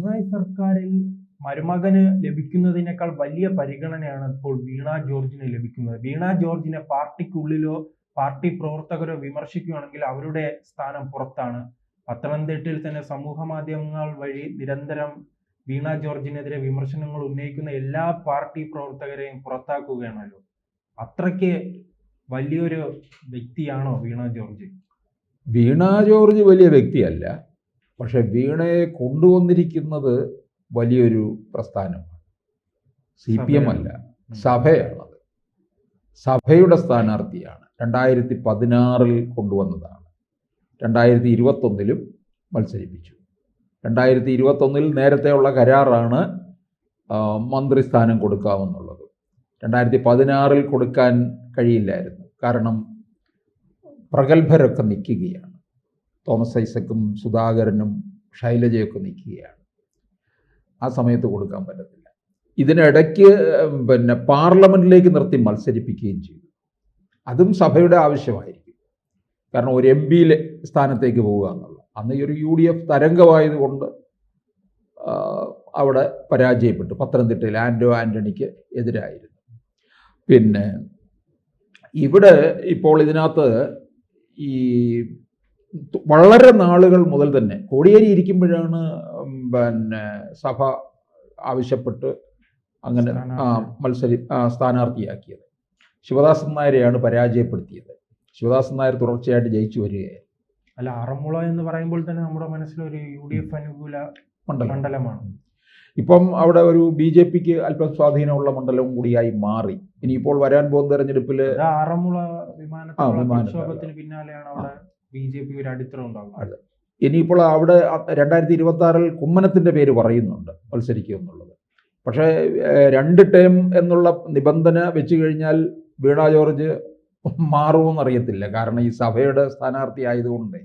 പിണറായി സർക്കാരിൽ മരുമകന് ലഭിക്കുന്നതിനേക്കാൾ വലിയ പരിഗണനയാണ് ഇപ്പോൾ വീണ ജോർജിന് ലഭിക്കുന്നത്. വീണ ജോർജിനെ പാർട്ടിക്കുള്ളിലോ പാർട്ടി പ്രവർത്തകരോ വിമർശിക്കുകയാണെങ്കിൽ അവരുടെ സ്ഥാനം പുറത്താണ്. പത്തനംതിട്ടയിൽ തന്നെ സമൂഹ മാധ്യമങ്ങൾ വഴി നിരന്തരം വീണ ജോർജിനെതിരെ വിമർശനങ്ങൾ ഉന്നയിക്കുന്ന എല്ലാ പാർട്ടി പ്രവർത്തകരെയും പുറത്താക്കുകയാണല്ലോ. അത്രയ്ക്ക് വലിയൊരു വ്യക്തിയാണോ വീണ ജോർജ്? വീണ ജോർജ് വലിയ വ്യക്തിയല്ല, പക്ഷെ വീണയെ കൊണ്ടുവന്നിരിക്കുന്നത് വലിയൊരു പ്രസ്ഥാനമാണ്. CPM അല്ല, സഭയാണത്. സഭയുടെ സ്ഥാനാർത്ഥിയാണ്. 2016 കൊണ്ടുവന്നതാണ്. 2021 മത്സരിപ്പിച്ചു. 2021 നേരത്തെയുള്ള കരാറാണ് മന്ത്രിസ്ഥാനം കൊടുക്കാമെന്നുള്ളത്. 2016 കൊടുക്കാൻ കഴിയില്ലായിരുന്നു. കാരണം പ്രഗത്ഭരൊക്കെ നിൽക്കുകയാണ്. തോമസ് ഐസക്കും സുധാകരനും ശൈലജയൊക്കെ നിൽക്കുകയാണ്. ആ സമയത്ത് കൊടുക്കാൻ പറ്റത്തില്ല. ഇതിനിടയ്ക്ക് പാർലമെൻറ്റിലേക്ക് നിർത്തി മത്സരിപ്പിക്കുകയും ചെയ്തു. അതും സഭയുടെ ആവശ്യമായിരിക്കും. കാരണം ഒരു MP സ്ഥാനത്തേക്ക് പോവുക എന്നുള്ള അന്ന് ഈ ഒരു UDF തരംഗമായതുകൊണ്ട് അവിടെ പരാജയപ്പെട്ടു. പത്തനംതിട്ടയിൽ ആൻ്റോ ആൻ്റണിക്ക് എതിരായിരുന്നു. പിന്നെ ഇവിടെ ഇപ്പോൾ ഇതിനകത്ത് ഈ വളരെ നാളുകൾ മുതൽ തന്നെ കോടിയേരി ഇരിക്കുമ്പോഴാണ് സഭ ആവശ്യപ്പെട്ട് അങ്ങനെ സ്ഥാനാർത്ഥിയാക്കിയത്. ശിവദാസൻ നായരെയാണ് പരാജയപ്പെടുത്തിയത്. ശിവദാസൻ നായർ തുടർച്ചയായിട്ട് ജയിച്ചു വരികയായിരുന്നു. അല്ല, ആറന്മുള എന്ന് പറയുമ്പോൾ തന്നെ നമ്മുടെ മനസ്സിലൊരു UDF അനുകൂല മണ്ഡലമാണ്. ഇപ്പം അവിടെ ഒരു BJPക്ക് അല്പം സ്വാധീനമുള്ള മണ്ഡലവും കൂടിയായി മാറി. ഇനിയിപ്പോൾ വരാൻ പോകുന്ന തെരഞ്ഞെടുപ്പിൽ ആറന്മുള വിമാനത്തിന് പിന്നാലെയാണ് അവിടെ BJP ഒരു അടിത്തറ ഉണ്ടാകുന്നത്. ഇനിയിപ്പോൾ അവിടെ 2026 കുമ്മനത്തിൻ്റെ പേര് പറയുന്നുണ്ട് മത്സരിക്കുക എന്നുള്ളത്. പക്ഷേ 2 ടേം എന്നുള്ള നിബന്ധന വെച്ച് കഴിഞ്ഞാൽ വീണ ജോർജ് മാറുമെന്നറിയത്തില്ല. കാരണം ഈ സഭയുടെ സ്ഥാനാർത്ഥി ആയതുകൊണ്ട്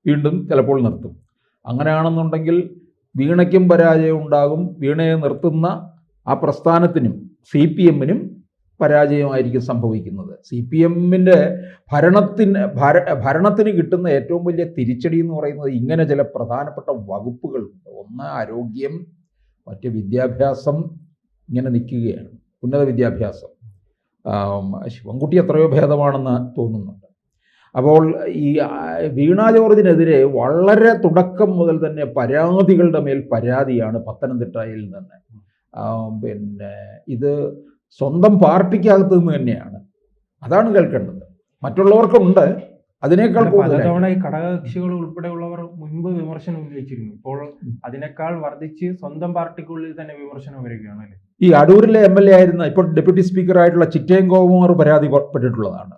വീണ്ടും ചിലപ്പോൾ നിർത്തും. അങ്ങനെയാണെന്നുണ്ടെങ്കിൽ വീണയ്ക്കും പരാജയം ഉണ്ടാകും. വീണയെ നിർത്തുന്ന ആ പ്രസ്ഥാനത്തിനും CPMനും പരാജയമായിരിക്കും സംഭവിക്കുന്നത്. CPMൻ്റെ ഭരണത്തിന് കിട്ടുന്ന ഏറ്റവും വലിയ തിരിച്ചടി എന്ന് പറയുന്നത് ഇങ്ങനെ ചില പ്രധാനപ്പെട്ട വകുപ്പുകളുണ്ട്. ഒന്ന് ആരോഗ്യം, മറ്റ് വിദ്യാഭ്യാസം, ഇങ്ങനെ നിൽക്കുകയാണ്. ഉന്നത വിദ്യാഭ്യാസം ശിവൻകുട്ടി എത്രയോ ഭേദമാണെന്ന് തോന്നുന്നുണ്ട്. അപ്പോൾ ഈ വീണ ജോർജിനെതിരെ വളരെ തുടക്കം മുതൽ തന്നെ പരാതികളുടെ മേൽ പരാതിയാണ് പത്തനംതിട്ടയിൽ നിന്ന്. പിന്നെ ഇത് സ്വന്തം പാർട്ടിക്കകത്ത് നിന്ന് തന്നെയാണ്. അതാണ് കേൾക്കേണ്ടത്. മറ്റുള്ളവർക്കുണ്ട് അതിനേക്കാൾ പലതവണ ഈ ഘടകകക്ഷികൾ ഉൾപ്പെടെയുള്ളവർ മുൻപ് വിമർശനം ഉന്നയിച്ചിരുന്നു. ഇപ്പോൾ അതിനേക്കാൾ വർദ്ധിച്ച് സ്വന്തം പാർട്ടിക്കുള്ളിൽ തന്നെ വിമർശനം വരികയാണല്ലേ. ഈ അടൂരിലെ MLA ആയിരുന്ന ഇപ്പോൾ ഡെപ്യൂട്ടി സ്പീക്കർ ആയിട്ടുള്ള ചിറ്റയം ഗോകുമാർ പരാതിപ്പെട്ടിട്ടുള്ളതാണ്.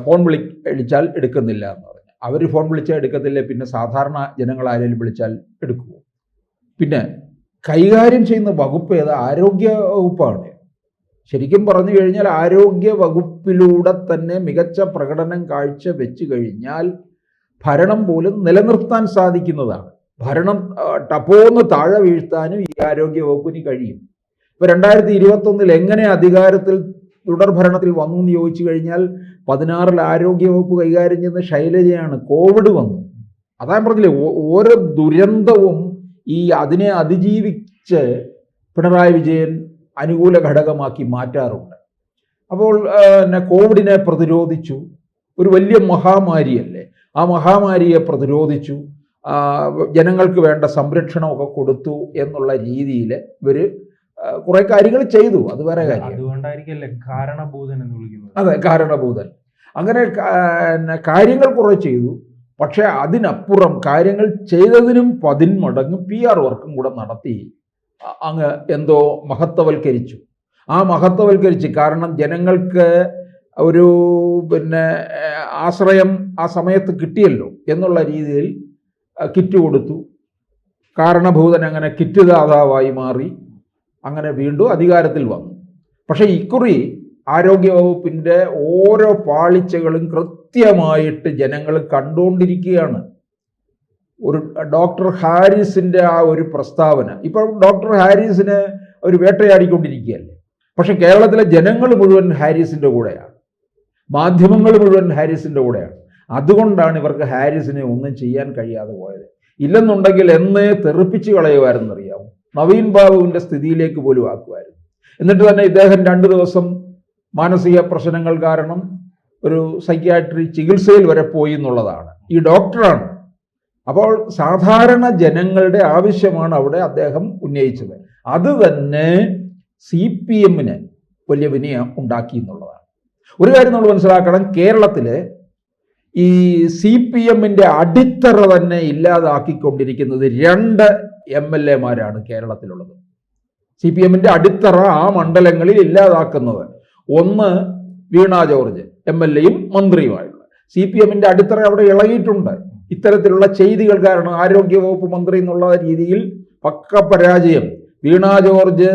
ഫോൺ വിളിച്ചാൽ എടുക്കുന്നില്ല എന്ന് പറഞ്ഞു. അവർ ഫോൺ വിളിച്ചാൽ എടുക്കത്തില്ല, പിന്നെ സാധാരണ ജനങ്ങൾ ആരെങ്കിലും വിളിച്ചാൽ എടുക്കുമോ? പിന്നെ കൈകാര്യം ചെയ്യുന്ന വകുപ്പ് ഏത്? ആരോഗ്യ വകുപ്പാണ്. ശരിക്കും പറഞ്ഞു കഴിഞ്ഞാൽ ആരോഗ്യ വകുപ്പിലൂടെ തന്നെ മികച്ച പ്രകടനം കാഴ്ച വെച്ച് കഴിഞ്ഞാൽ ഭരണം പോലും നിലനിർത്താൻ സാധിക്കുന്നതാണ്. ഭരണം ടപ്പോന്ന് താഴെ വീഴ്ത്താനും ഈ ആരോഗ്യ വകുപ്പിന് കഴിയും. ഇപ്പോൾ 2021 എങ്ങനെ അധികാരത്തിൽ തുടർ ഭരണത്തിൽ വന്നു എന്ന് ചോദിച്ചു കഴിഞ്ഞാൽ 16 ആരോഗ്യ വകുപ്പ് കൈകാര്യം ചെയ്യുന്ന ശൈലജയാണ്. കോവിഡ് വന്നു. അതാ പറഞ്ഞില്ലേ, ഓരോ ദുരന്തവും അതിനെ അതിജീവിച്ച് പിണറായി വിജയൻ അനുകൂല ഘടകമാക്കി മാറ്റാറുണ്ട്. അപ്പോൾ കോവിഡിനെ പ്രതിരോധിച്ചു. ഒരു വലിയ മഹാമാരിയല്ലേ, ആ മഹാമാരിയെ പ്രതിരോധിച്ചു. ജനങ്ങൾക്ക് വേണ്ട സംരക്ഷണമൊക്കെ കൊടുത്തു എന്നുള്ള രീതിയിൽ ഇവർ കുറെ കാര്യങ്ങൾ ചെയ്തു. അത് വേറെ കാര്യം. അതുകൊണ്ടായിരിക്കല്ലേ കാരണഭൂതൻ എന്ന് വിളിക്കുന്നത്. അതെ, കാരണഭൂതൻ. അങ്ങനെ കാര്യങ്ങൾ കുറെ ചെയ്തു. പക്ഷെ അതിനപ്പുറം കാര്യങ്ങൾ ചെയ്തതിനും 10 മടങ്ങ് PR വർക്കും കൂടെ നടത്തി അങ്ങ് എന്തോ മഹത്വവൽക്കരിച്ചു. ആ മഹത്വവൽക്കരിച്ച് കാരണം ജനങ്ങൾക്ക് ഒരു ആശ്രയം ആ സമയത്ത് കിട്ടിയല്ലോ എന്നുള്ള രീതിയിൽ കിറ്റ് കൊടുത്തു. കാരണഭൂതൻ അങ്ങനെ കിറ്റ് ദാതാവായി മാറി. അങ്ങനെ വീണ്ടും അധികാരത്തിൽ വന്നു. പക്ഷേ ഇക്കുറി ആരോഗ്യവകുപ്പിൻ്റെ ഓരോ പാളിച്ചകളും കൃത്യമായിട്ട് ജനങ്ങൾ കണ്ടുകൊണ്ടിരിക്കുകയാണ്. ഒരു ഡോക്ടർ ഹാരിസിൻ്റെ ആ ഒരു പ്രസ്താവന, ഇപ്പോൾ ഡോക്ടർ ഹാരിസിനെ ഒരു വേട്ടയാടിക്കൊണ്ടിരിക്കുകയല്ലേ. പക്ഷെ കേരളത്തിലെ ജനങ്ങൾ മുഴുവൻ ഹാരിസിൻ്റെ കൂടെയാണ്, മാധ്യമങ്ങൾ മുഴുവൻ ഹാരിസിൻ്റെ കൂടെയാണ്. അതുകൊണ്ടാണ് ഇവർക്ക് ഹാരിസിനെ ഒന്നും ചെയ്യാൻ കഴിയാതെ പോയത്. ഇല്ലെന്നുണ്ടെങ്കിൽ എന്നേ തെറിപ്പിച്ച് കളയുമായിരുന്നറിയാമോ. നവീൻ ബാബുവിൻ്റെ സ്ഥിതിയിലേക്ക് പോലും ആക്കുമായിരുന്നു. എന്നിട്ട് തന്നെ ഇദ്ദേഹം 2 ദിവസം മാനസിക പ്രശ്നങ്ങൾ കാരണം ഒരു സൈക്യാട്രി ചികിത്സയിൽ വരെ പോയി എന്നുള്ളതാണ്. ഈ ഡോക്ടറാണ്. അപ്പോൾ സാധാരണ ജനങ്ങളുടെ ആവശ്യമാണ് അവിടെ അദ്ദേഹം ഉന്നയിച്ചത്. അത് തന്നെ CPM-ന് വലിയ വിനയം ഉണ്ടാക്കി എന്നുള്ളതാണ്. ഒരു കാര്യം നമ്മൾ മനസ്സിലാക്കണം, കേരളത്തിൽ ഈ CPM-ന്റെ അടിത്തറ തന്നെ ഇല്ലാതാക്കിക്കൊണ്ടിരിക്കുന്നത് 2 MLA-മാരാണ് കേരളത്തിലുള്ളത്. CPM-ന്റെ അടിത്തറ ആ മണ്ഡലങ്ങളിൽ ഇല്ലാതാക്കുന്നത് ഒന്ന് വീണ ജോർജ് MLA-യും മന്ത്രിയുമായുള്ള. CPM-ന്റെ അടിത്തറ അവിടെ ഇളകിയിട്ടുണ്ട്. ഇത്തരത്തിലുള്ള ചെയ്തികൾ കാരണം ആരോഗ്യവകുപ്പ് മന്ത്രി എന്നുള്ള രീതിയിൽ പക്ക പരാജയം. വീണ ജോർജ്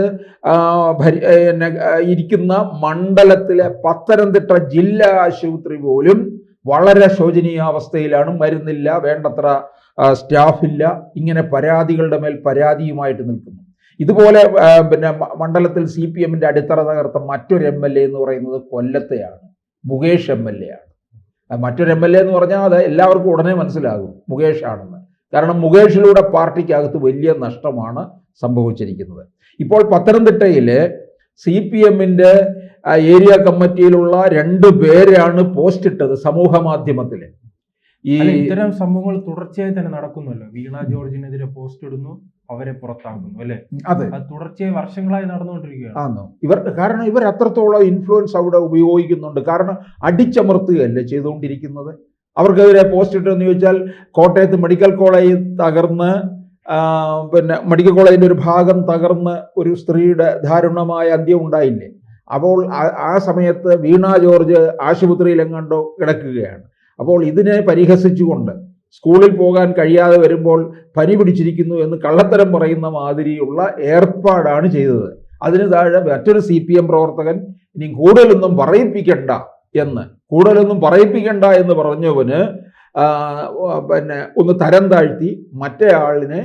ഇരിക്കുന്ന മണ്ഡലത്തിലെ പത്തനംതിട്ട ജില്ലാ ആശുപത്രി പോലും വളരെ ശോചനീയാവസ്ഥയിലാണ്. മരുന്നില്ല, വേണ്ടത്ര സ്റ്റാഫില്ല, ഇങ്ങനെ പരാതികളുടെ മേൽ പരാതിയുമായിട്ട് നിൽക്കുന്നു. ഇതുപോലെ മണ്ഡലത്തിൽ CPM-ന്റെ അടിത്തറ തകർത്ത മറ്റൊരു MLA എന്ന് പറയുന്നത് കൊല്ലത്തെയാണ്, മുകേഷ് MLA ആണ്. മറ്റൊരു MLA എന്ന് പറഞ്ഞാൽ അത് എല്ലാവർക്കും ഉടനെ മനസ്സിലാകും മുകേഷ് ആണെന്ന്. കാരണം മുകേഷിലൂടെ പാർട്ടിക്കകത്ത് വലിയ നഷ്ടമാണ് സംഭവിച്ചിരിക്കുന്നത്. ഇപ്പോൾ പത്തനംതിട്ടയിലെ CPM-ന്റെ ഏരിയ കമ്മിറ്റിയിലുള്ള 2 പേരാണ് പോസ്റ്റ് ഇട്ടത് സമൂഹ മാധ്യമത്തിൽ. ഇത്തരം സംഭവങ്ങൾ തുടർച്ചയായി തന്നെ നടക്കുമല്ലോ. വീണ ജോർജിനെതിരെ പോസ്റ്റ് ഇടുന്നു, അവരെ പുറത്താക്കുന്നു, അല്ലെ? അതെ, അത് തുടർച്ചയായി വർഷങ്ങളായി നടന്നുകൊണ്ടിരിക്കുകയാണ്. കാരണം ഇവർ അത്രത്തോളം ഇൻഫ്ലുവൻസ് അവിടെ ഉപയോഗിക്കുന്നുണ്ട്. കാരണം അടിച്ചമർത്തുകയല്ലേ ചെയ്തുകൊണ്ടിരിക്കുന്നത്. അവർക്കെതിരെ പോസ്റ്റ് ഇട്ടെന്ന് ചോദിച്ചാൽ കോട്ടയത്ത് മെഡിക്കൽ കോളേജ് തകർന്ന്, മെഡിക്കൽ കോളേജിൻ്റെ ഒരു ഭാഗം തകർന്ന് ഒരു സ്ത്രീയുടെ ദാരുണമായ അന്ത്യം ഉണ്ടായില്ലേ? അപ്പോൾ ആ സമയത്ത് വീണ ജോർജ് ആശുപത്രിയിലെങ്ങാണ്ടോ കിടക്കുകയാണ്. അപ്പോൾ ഇതിനെ പരിഹസിച്ചുകൊണ്ട് സ്കൂളിൽ പോകാൻ കഴിയാതെ വരുമ്പോൾ പനി പിടിച്ചിരിക്കുന്നു എന്ന് കള്ളത്തരം പറയുന്ന മാതിരിയുള്ള ഏർപ്പാടാണ് ചെയ്തത്. അതിന് താഴെ മറ്റൊരു CPM പ്രവർത്തകൻ ഇനി കൂടുതലൊന്നും പറയിപ്പിക്കണ്ട എന്ന് പറഞ്ഞവന് ഒന്ന് തരം താഴ്ത്തി മറ്റേ ആളിനെ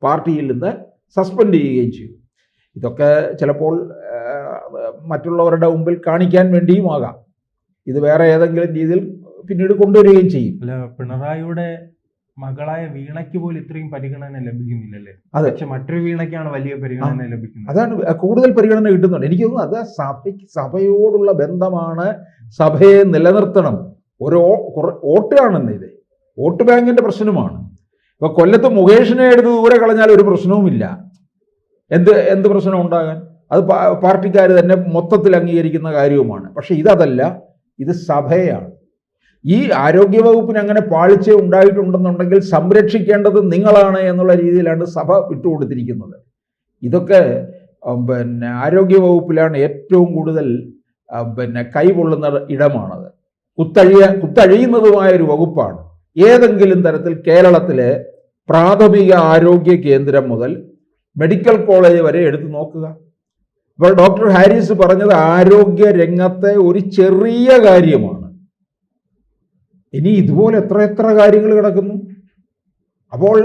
പാർട്ടിയിൽ നിന്ന് സസ്പെൻഡ് ചെയ്യുകയും ചെയ്തു. ഇതൊക്കെ ചിലപ്പോൾ മറ്റുള്ളവരുടെ മുമ്പിൽ കാണിക്കാൻ വേണ്ടിയും ആകാം. ഇത് വേറെ ഏതെങ്കിലും രീതിയിൽ പിന്നീട് കൊണ്ടുവരികയും ചെയ്യും. അല്ല, പിണറായിയുടെ മകളായ വീണയ്ക്ക് പോലും ഇത്രയും പരിഗണന ലഭിക്കുന്നില്ലല്ലേ? അതെ, പക്ഷെ മറ്റൊരു വീണയ്ക്കാണ് വലിയ പരിഗണന ലഭിക്കുന്നത്. അതാണ് കൂടുതൽ പരിഗണന കിട്ടുന്നുണ്ട്. എനിക്ക് തോന്നുന്നു അത് സഭയോടുള്ള ബന്ധമാണ്. സഭയെ നിലനിർത്തണം. ഒരു വോട്ടാണെന്ന്, ഇത് വോട്ട് ബാങ്കിന്റെ പ്രശ്നമാണ്. ഇപ്പൊ കൊല്ലത്ത് മുകേഷിനെ എടുത്ത് ദൂരെ കളഞ്ഞാൽ ഒരു പ്രശ്നവുമില്ല. എന്ത് പ്രശ്നം ഉണ്ടാകാൻ? അത് പാർട്ടിക്കാർ തന്നെ മൊത്തത്തിൽ അംഗീകരിക്കുന്ന കാര്യവുമാണ്. പക്ഷെ ഇതല്ല, ഇത് സഭയാണ്. ഈ ആരോഗ്യവകുപ്പിന് അങ്ങനെ പാളിച്ച ഉണ്ടായിട്ടുണ്ടെന്നുണ്ടെങ്കിൽ സംരക്ഷിക്കേണ്ടത് നിങ്ങളാണ് എന്നുള്ള രീതിയിലാണ് സഭ വിട്ടുകൊടുത്തിരിക്കുന്നത്. ഇതൊക്കെ ആരോഗ്യവകുപ്പിലാണ് ഏറ്റവും കൂടുതൽ കൈകൊള്ളുന്ന ഇടമാണത്. കുത്തഴിയുന്നതുമായ ഒരു വകുപ്പാണ്. ഏതെങ്കിലും തരത്തിൽ കേരളത്തിലെ പ്രാഥമിക ആരോഗ്യ കേന്ദ്രം മുതൽ മെഡിക്കൽ കോളേജ് വരെ എടുത്തു നോക്കുക. ഇപ്പോൾ ഡോക്ടർ ഹാരിസ് പറഞ്ഞത് ആരോഗ്യ രംഗത്തെ ഒരു ചെറിയ കാര്യമാണ്. ഇനി ഇതുപോലെ എത്ര കാര്യങ്ങൾ കിടക്കുന്നു. അപ്പോൾ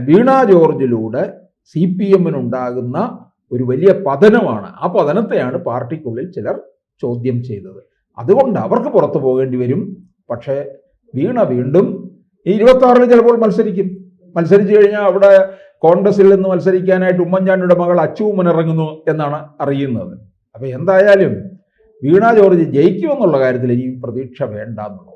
വീണ ജോർജിലൂടെ CPM-നുണ്ടാകുന്ന ഒരു വലിയ പതനമാണ്. ആ പതനത്തെയാണ് പാർട്ടിക്കുള്ളിൽ ചിലർ ചോദ്യം ചെയ്തത്. അതുകൊണ്ട് അവർക്ക് പുറത്തു പോകേണ്ടി വരും. പക്ഷേ വീണ വീണ്ടും ഈ 26-ൽ ചിലപ്പോൾ മത്സരിച്ചു കഴിഞ്ഞാൽ അവിടെ കോൺഗ്രസിൽ നിന്ന് മത്സരിക്കാനായിട്ട് ഉമ്മൻചാണ്ടിയുടെ മകൾ അച്ചൂമ്മൻ ഇറങ്ങുന്നു എന്നാണ് അറിയുന്നത്. അപ്പോൾ എന്തായാലും വീണ ജോർജ് ജയിക്കുമെന്നുള്ള കാര്യത്തിൽ ഇനി പ്രതീക്ഷ വേണ്ട എന്നുള്ളത്.